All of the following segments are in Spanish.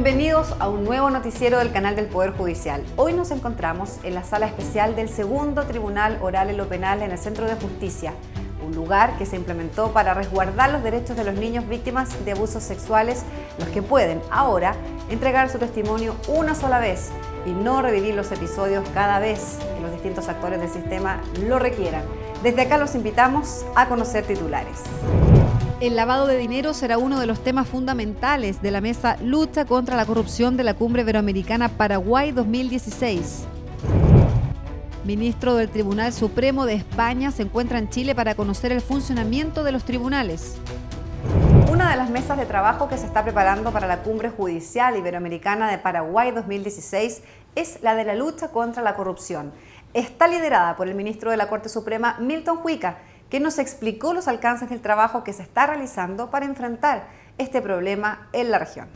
Bienvenidos a un nuevo noticiero del canal del Poder Judicial. Hoy nos encontramos en la sala especial del Segundo Tribunal Oral en lo Penal en el Centro de Justicia, un lugar que se implementó para resguardar los derechos de los niños víctimas de abusos sexuales, los que pueden ahora entregar su testimonio una sola vez y no revivir los episodios cada vez que los distintos actores del sistema lo requieran. Desde acá los invitamos a conocer titulares. El lavado de dinero será uno de los temas fundamentales de la mesa Lucha contra la Corrupción de la Cumbre Iberoamericana Paraguay 2016. Ministro del Tribunal Supremo de España se encuentra en Chile para conocer el funcionamiento de los tribunales. Una de las mesas de trabajo que se está preparando para la Cumbre Judicial Iberoamericana de Paraguay 2016 es la de la lucha contra la corrupción. Está liderada por el ministro de la Corte Suprema, Milton Huica, que nos explicó los alcances del trabajo que se está realizando para enfrentar este problema en la región.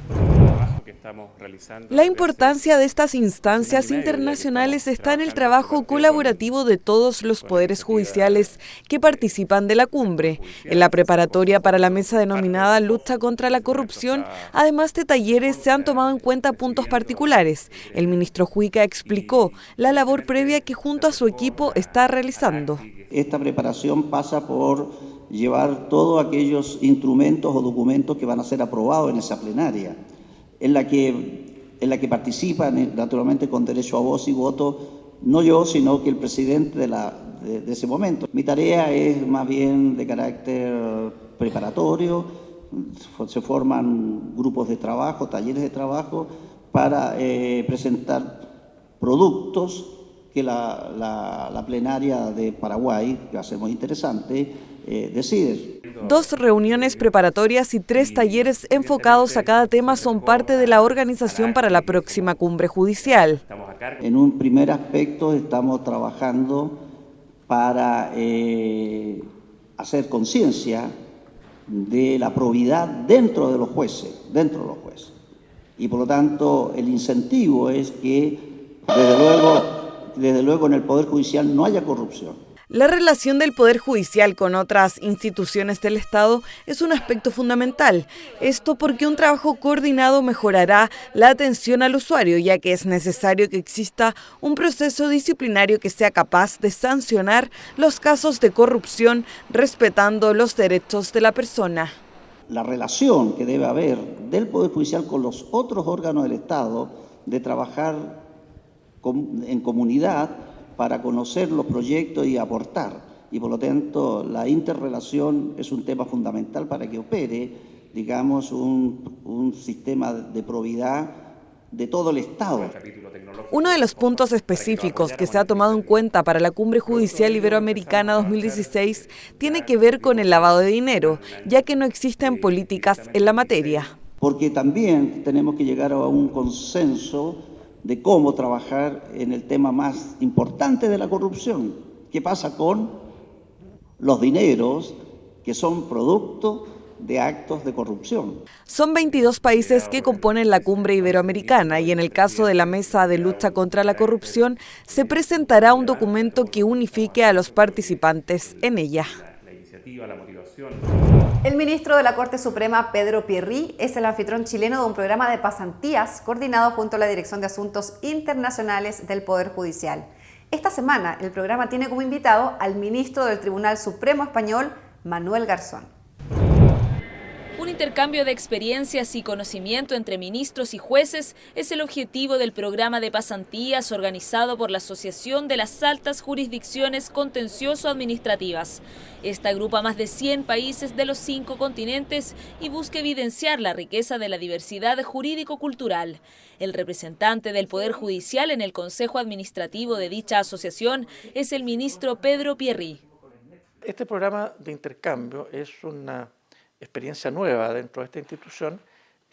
La importancia de estas instancias internacionales está en el trabajo colaborativo de todos los poderes judiciales que participan de la cumbre. En la preparatoria para la mesa denominada Lucha contra la Corrupción, además de talleres, se han tomado en cuenta puntos particulares. El ministro Huica explicó la labor previa que junto a su equipo está realizando. Esta preparación pasa por llevar todos aquellos instrumentos o documentos que van a ser aprobados en esa plenaria, en la que participan, naturalmente con derecho a voz y voto, no yo, sino que el presidente de ese momento. Mi tarea es más bien de carácter preparatorio, se forman grupos de trabajo, talleres de trabajo, para presentar productos que la plenaria de Paraguay, que va a ser muy interesante, decide. 2 reuniones preparatorias y 3 talleres enfocados a cada tema son parte de la organización para la próxima cumbre judicial. En un primer aspecto estamos trabajando para hacer conciencia de la probidad dentro de los jueces. Y por lo tanto el incentivo es que desde luego en el Poder Judicial no haya corrupción. La relación del Poder Judicial con otras instituciones del Estado es un aspecto fundamental. Esto porque un trabajo coordinado mejorará la atención al usuario, ya que es necesario que exista un proceso disciplinario que sea capaz de sancionar los casos de corrupción, respetando los derechos de la persona. La relación que debe haber del Poder Judicial con los otros órganos del Estado, de trabajar en comunidad, para conocer los proyectos y aportar. Y por lo tanto, la interrelación es un tema fundamental para que opere, digamos, un sistema de probidad de todo el Estado. Uno de los puntos específicos que se ha tomado en cuenta para la Cumbre Judicial Iberoamericana 2016 tiene que ver con el lavado de dinero, ya que no existen políticas en la materia. Porque también tenemos que llegar a un consenso de cómo trabajar en el tema más importante de la corrupción. ¿Qué pasa con los dineros que son producto de actos de corrupción? Son 22 países que componen la Cumbre Iberoamericana y en el caso de la Mesa de Lucha contra la Corrupción se presentará un documento que unifique a los participantes en ella. El ministro de la Corte Suprema, Pedro Pierri, es el anfitrión chileno de un programa de pasantías coordinado junto a la Dirección de Asuntos Internacionales del Poder Judicial. Esta semana el programa tiene como invitado al ministro del Tribunal Supremo Español, Manuel Garzón. Un intercambio de experiencias y conocimiento entre ministros y jueces es el objetivo del programa de pasantías organizado por la Asociación de las Altas Jurisdicciones Contencioso-Administrativas. Esta agrupa más de 100 países de los 5 continentes y busca evidenciar la riqueza de la diversidad jurídico-cultural. El representante del Poder Judicial en el Consejo Administrativo de dicha asociación es el ministro Pedro Pierri. Este programa de intercambio es una experiencia nueva dentro de esta institución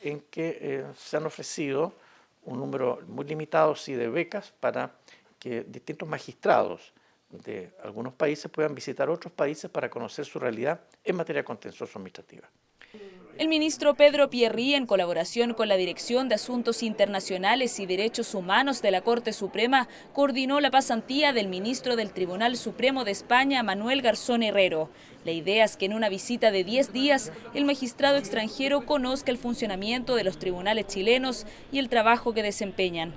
en que se han ofrecido un número muy limitado de becas para que distintos magistrados de algunos países puedan visitar otros países para conocer su realidad en materia contencioso administrativa. El ministro Pedro Pierri, en colaboración con la Dirección de Asuntos Internacionales y Derechos Humanos de la Corte Suprema, coordinó la pasantía del ministro del Tribunal Supremo de España, Manuel Garzón Herrero. La idea es que en una visita de 10 días, el magistrado extranjero conozca el funcionamiento de los tribunales chilenos y el trabajo que desempeñan.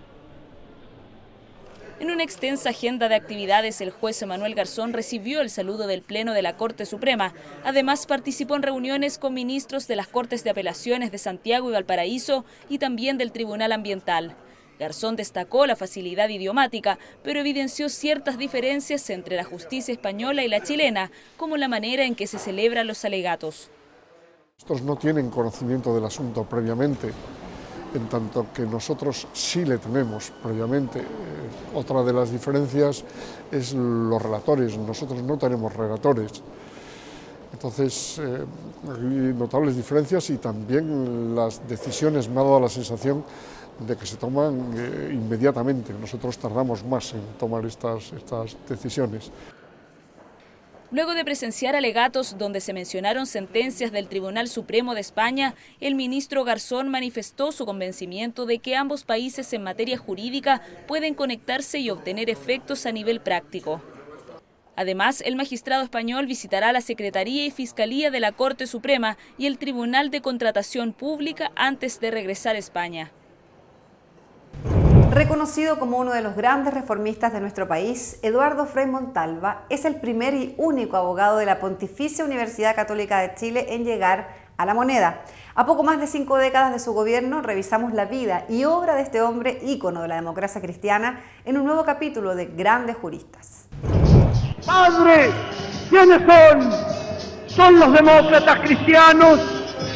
En una extensa agenda de actividades, el juez Manuel Garzón recibió el saludo del Pleno de la Corte Suprema. Además, participó en reuniones con ministros de las Cortes de Apelaciones de Santiago y Valparaíso y también del Tribunal Ambiental. Garzón destacó la facilidad idiomática, pero evidenció ciertas diferencias entre la justicia española y la chilena, como la manera en que se celebran los alegatos. Estos no tienen conocimiento del asunto previamente, en tanto que nosotros sí le tenemos previamente. Otra de las diferencias es los relatores, nosotros no tenemos relatores. Entonces, hay notables diferencias y también las decisiones me ha dado la sensación de que se toman inmediatamente. Nosotros tardamos más en tomar estas decisiones. Luego de presenciar alegatos donde se mencionaron sentencias del Tribunal Supremo de España, el ministro Garzón manifestó su convencimiento de que ambos países en materia jurídica pueden conectarse y obtener efectos a nivel práctico. Además, el magistrado español visitará la Secretaría y Fiscalía de la Corte Suprema y el Tribunal de Contratación Pública antes de regresar a España. Reconocido como uno de los grandes reformistas de nuestro país, Eduardo Frei Montalva es el primer y único abogado de la Pontificia Universidad Católica de Chile en llegar a la moneda. A poco más de 5 décadas de su gobierno, revisamos la vida y obra de este hombre, ícono de la democracia cristiana, en un nuevo capítulo de Grandes Juristas. ¡Padre! ¿Quiénes son? ¿Son los demócratas cristianos?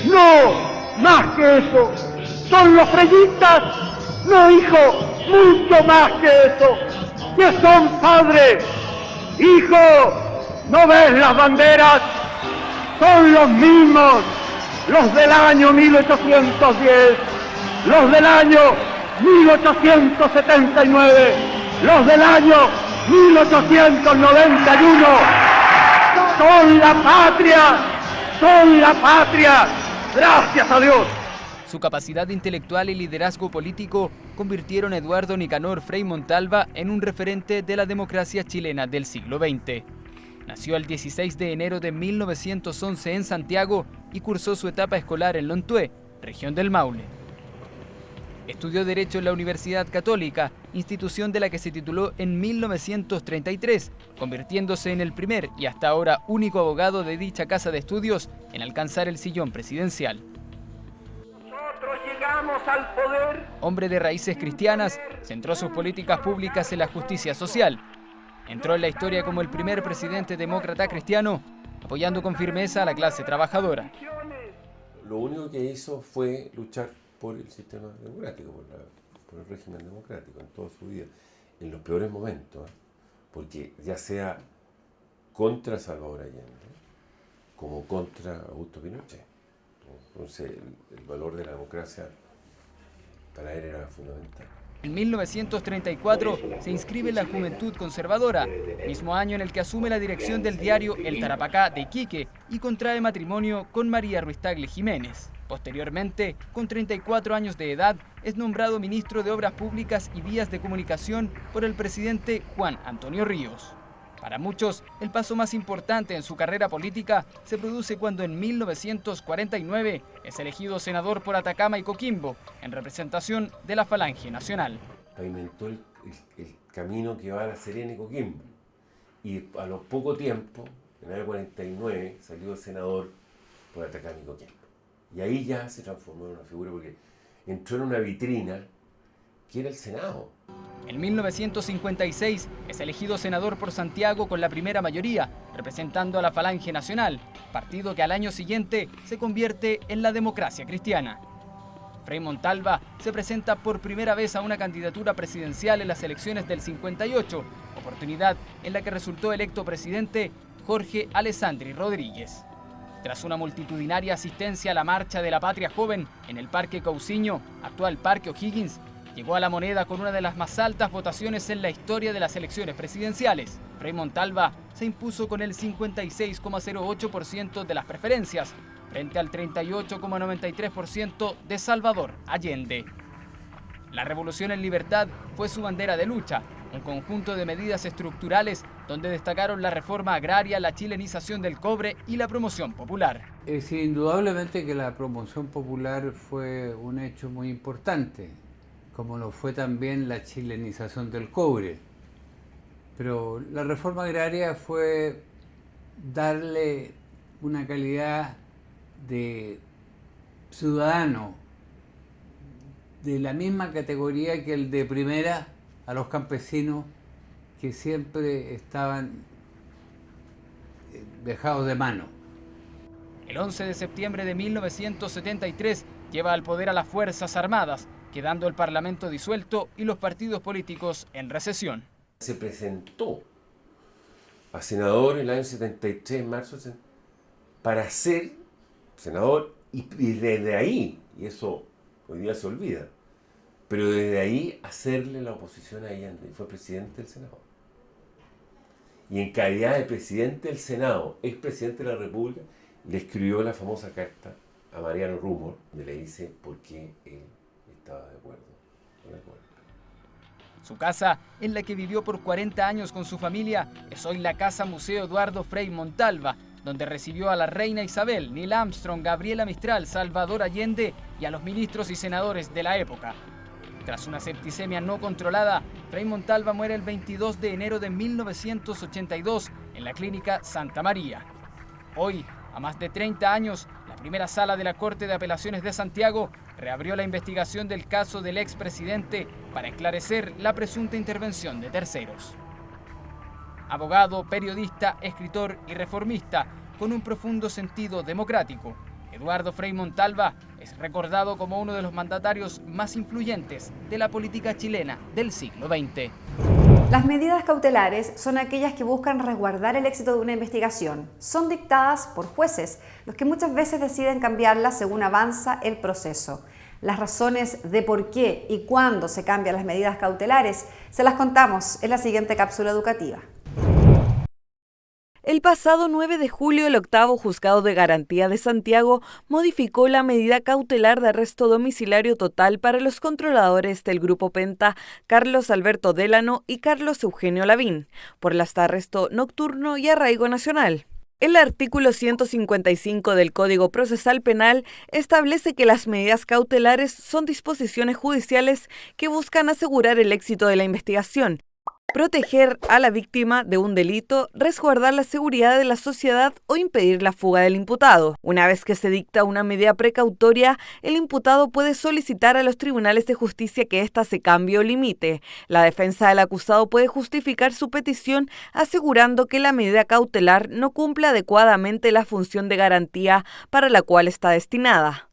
No, más que eso. ¿Son los freyistas? No, hijo, mucho más que eso. ¿Qué son, padre? Hijo, ¿no ves las banderas? Son los mismos, los del año 1810, los del año 1879, los del año 1891. Son la patria, gracias a Dios. Su capacidad intelectual y liderazgo político convirtieron a Eduardo Nicanor Frei Montalva en un referente de la democracia chilena del siglo XX. Nació el 16 de enero de 1911 en Santiago y cursó su etapa escolar en Lontué, región del Maule. Estudió Derecho en la Universidad Católica, institución de la que se tituló en 1933, convirtiéndose en el primer y hasta ahora único abogado de dicha casa de estudios en alcanzar el sillón presidencial. Llegamos al poder. Hombre de raíces cristianas, centró sus políticas públicas en la justicia social. Entró en la historia como el primer presidente demócrata cristiano, apoyando con firmeza a la clase trabajadora. Lo único que hizo fue luchar por el sistema democrático, por el régimen democrático en toda su vida, en los peores momentos, porque ya sea contra Salvador Allende como contra Augusto Pinochet. Entonces, el valor de la democracia para él era fundamental. En 1934 se inscribe en la Juventud Conservadora, mismo año en el que asume la dirección del diario El Tarapacá de Iquique y contrae matrimonio con María Ruiz Tagle Jiménez. Posteriormente, con 34 años de edad, es nombrado ministro de Obras Públicas y Vías de Comunicación por el presidente Juan Antonio Ríos. Para muchos, el paso más importante en su carrera política se produce cuando en 1949 es elegido senador por Atacama y Coquimbo, en representación de la Falange Nacional. Pavimentó el camino que va a La Serena y Coquimbo. Y a lo poco tiempo, en el 49, salió senador por Atacama y Coquimbo. Y ahí ya se transformó en una figura porque entró en una vitrina que era el Senado. En 1956 es elegido senador por Santiago con la primera mayoría, representando a la Falange Nacional, partido que al año siguiente se convierte en la democracia cristiana. Frei Montalva se presenta por primera vez a una candidatura presidencial en las elecciones del 58, oportunidad en la que resultó electo presidente Jorge Alessandri Rodríguez. Tras una multitudinaria asistencia a la Marcha de la Patria Joven en el Parque Cousiño, actual Parque O'Higgins, llegó a la moneda con una de las más altas votaciones en la historia de las elecciones presidenciales. Frei Montalva se impuso con el 56,08% de las preferencias, frente al 38,93% de Salvador Allende. La Revolución en Libertad fue su bandera de lucha, un conjunto de medidas estructurales donde destacaron la reforma agraria, la chilenización del cobre y la promoción popular. Es indudablemente que la promoción popular fue un hecho muy importante, como lo fue también la chilenización del cobre. Pero la reforma agraria fue darle una calidad de ciudadano de la misma categoría que el de primera a los campesinos que siempre estaban dejados de mano. El 11 de septiembre de 1973 lleva al poder a las Fuerzas Armadas, quedando el Parlamento disuelto y los partidos políticos en recesión. Se presentó a senador en el año 73, en marzo, para ser senador y desde ahí, y eso hoy día se olvida, pero desde ahí hacerle la oposición a Allende, y fue presidente del Senado. Y en calidad de presidente del Senado, expresidente de la República, le escribió la famosa carta a Mariano Rumor, donde le dice por qué él estaba de acuerdo. Su casa, en la que vivió por 40 años con su familia, es hoy la Casa Museo Eduardo Frei Montalva, donde recibió a la reina Isabel, Neil Armstrong, Gabriela Mistral, Salvador Allende y a los ministros y senadores de la época. Tras una septicemia no controlada, Frei Montalva muere el 22 de enero de 1982 en la clínica Santa María. Hoy, a más de 30 años, la primera sala de la Corte de Apelaciones de Santiago reabrió la investigación del caso del expresidente para esclarecer la presunta intervención de terceros. Abogado, periodista, escritor y reformista, con un profundo sentido democrático, Eduardo Frei Montalva es recordado como uno de los mandatarios más influyentes de la política chilena del siglo XX. Las medidas cautelares son aquellas que buscan resguardar el éxito de una investigación. Son dictadas por jueces, los que muchas veces deciden cambiarlas según avanza el proceso. Las razones de por qué y cuándo se cambian las medidas cautelares se las contamos en la siguiente cápsula educativa. El pasado 9 de julio, el octavo Juzgado de Garantía de Santiago modificó la medida cautelar de arresto domiciliario total para los controladores del Grupo Penta, Carlos Alberto Délano y Carlos Eugenio Lavín, por el hasta arresto nocturno y arraigo nacional. El artículo 155 del Código Procesal Penal establece que las medidas cautelares son disposiciones judiciales que buscan asegurar el éxito de la investigación, proteger a la víctima de un delito, resguardar la seguridad de la sociedad o impedir la fuga del imputado. Una vez que se dicta una medida precautoria, el imputado puede solicitar a los tribunales de justicia que ésta se cambie o limite. La defensa del acusado puede justificar su petición asegurando que la medida cautelar no cumple adecuadamente la función de garantía para la cual está destinada.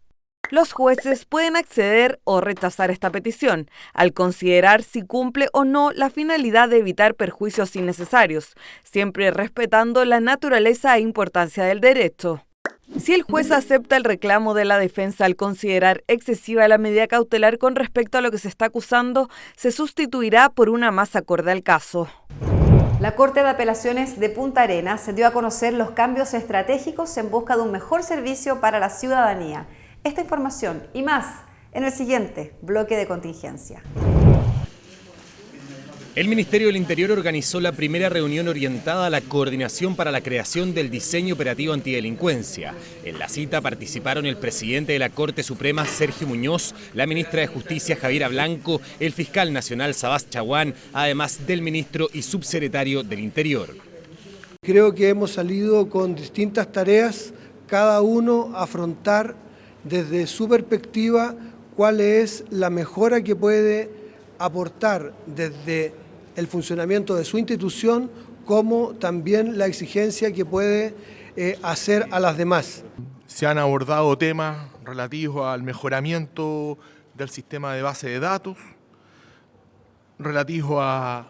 Los jueces pueden acceder o rechazar esta petición, al considerar si cumple o no la finalidad de evitar perjuicios innecesarios, siempre respetando la naturaleza e importancia del derecho. Si el juez acepta el reclamo de la defensa al considerar excesiva la medida cautelar con respecto a lo que se está acusando, se sustituirá por una más acorde al caso. La Corte de Apelaciones de Punta Arenas dio a conocer los cambios estratégicos en busca de un mejor servicio para la ciudadanía. Esta información y más en el siguiente bloque de contingencia. El Ministerio del Interior organizó la primera reunión orientada a la coordinación para la creación del diseño operativo antidelincuencia. En la cita participaron el presidente de la Corte Suprema, Sergio Muñoz, la ministra de Justicia, Javiera Blanco, el fiscal nacional, Sabás Chaguán, además del ministro y subsecretario del Interior. Creo que hemos salido con distintas tareas, cada uno afrontar desde su perspectiva cuál es la mejora que puede aportar desde el funcionamiento de su institución, como también la exigencia que puede hacer a las demás. Se han abordado temas relativos al mejoramiento del sistema de base de datos, relativos a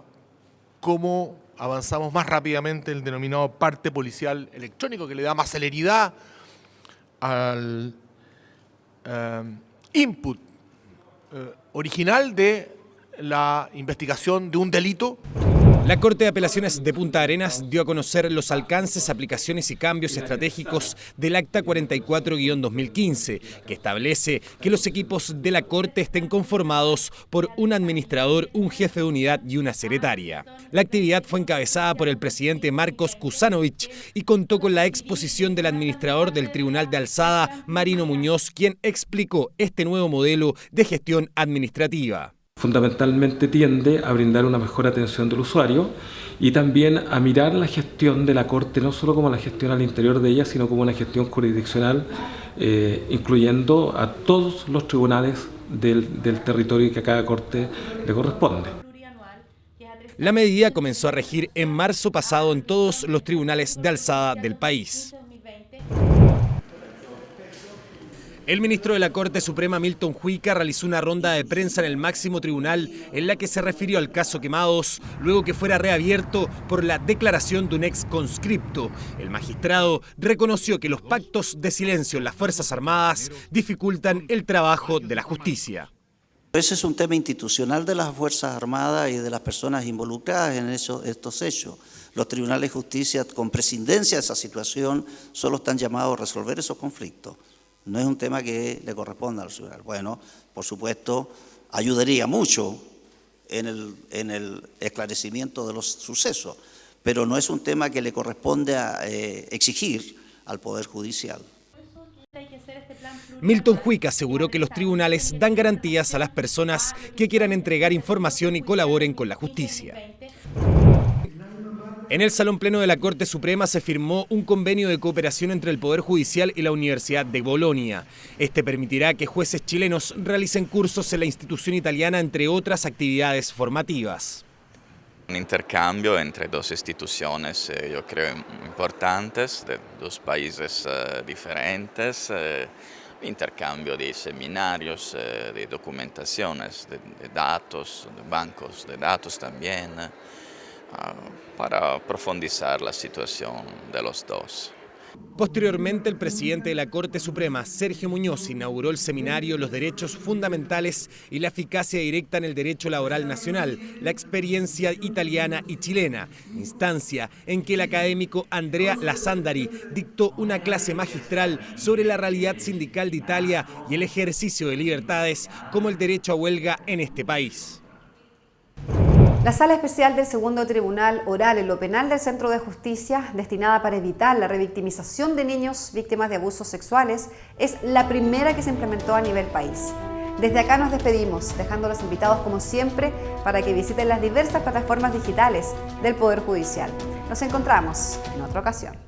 cómo avanzamos más rápidamente el denominado parte policial electrónico, que le da más celeridad al input original de la investigación de un delito. La Corte de Apelaciones de Punta Arenas dio a conocer los alcances, aplicaciones y cambios estratégicos del Acta 44-2015, que establece que los equipos de la Corte estén conformados por un administrador, un jefe de unidad y una secretaria. La actividad fue encabezada por el presidente Marcos Kusanovich y contó con la exposición del administrador del Tribunal de Alzada, Marino Muñoz, quien explicó este nuevo modelo de gestión administrativa. Fundamentalmente tiende a brindar una mejor atención del usuario y también a mirar la gestión de la Corte no solo como la gestión al interior de ella, sino como una gestión jurisdiccional, incluyendo a todos los tribunales del territorio que a cada Corte le corresponde. La medida comenzó a regir en marzo pasado en todos los tribunales de alzada del país. El ministro de la Corte Suprema, Milton Juica, realizó una ronda de prensa en el máximo tribunal en la que se refirió al caso Quemados, luego que fuera reabierto por la declaración de un ex conscripto. El magistrado reconoció que los pactos de silencio en las Fuerzas Armadas dificultan el trabajo de la justicia. Ese es un tema institucional de las Fuerzas Armadas y de las personas involucradas en estos hechos. Los tribunales de justicia, con prescindencia de esa situación, solo están llamados a resolver esos conflictos. No es un tema que le corresponda al tribunal. Bueno, por supuesto, ayudaría mucho en el esclarecimiento de los sucesos, pero no es un tema que le corresponde exigir al Poder Judicial. Milton Juica aseguró que los tribunales dan garantías a las personas que quieran entregar información y colaboren con la justicia. En el Salón Pleno de la Corte Suprema se firmó un convenio de cooperación entre el Poder Judicial y la Universidad de Bolonia. Este permitirá que jueces chilenos realicen cursos en la institución italiana, entre otras actividades formativas. Un intercambio entre dos instituciones, yo creo, importantes, de dos países diferentes, intercambio de seminarios, de documentaciones, de datos, de bancos de datos también, para profundizar la situación de los dos. Posteriormente, el presidente de la Corte Suprema, Sergio Muñoz, inauguró el seminario Los Derechos Fundamentales y la Eficacia Directa en el Derecho Laboral Nacional, la experiencia italiana y chilena, instancia en que el académico Andrea Lazzandari dictó una clase magistral sobre la realidad sindical de Italia y el ejercicio de libertades como el derecho a huelga en este país. La Sala Especial del Segundo Tribunal Oral en lo Penal del Centro de Justicia, destinada para evitar la revictimización de niños víctimas de abusos sexuales, es la primera que se implementó a nivel país. Desde acá nos despedimos, dejándolos invitados como siempre para que visiten las diversas plataformas digitales del Poder Judicial. Nos encontramos en otra ocasión.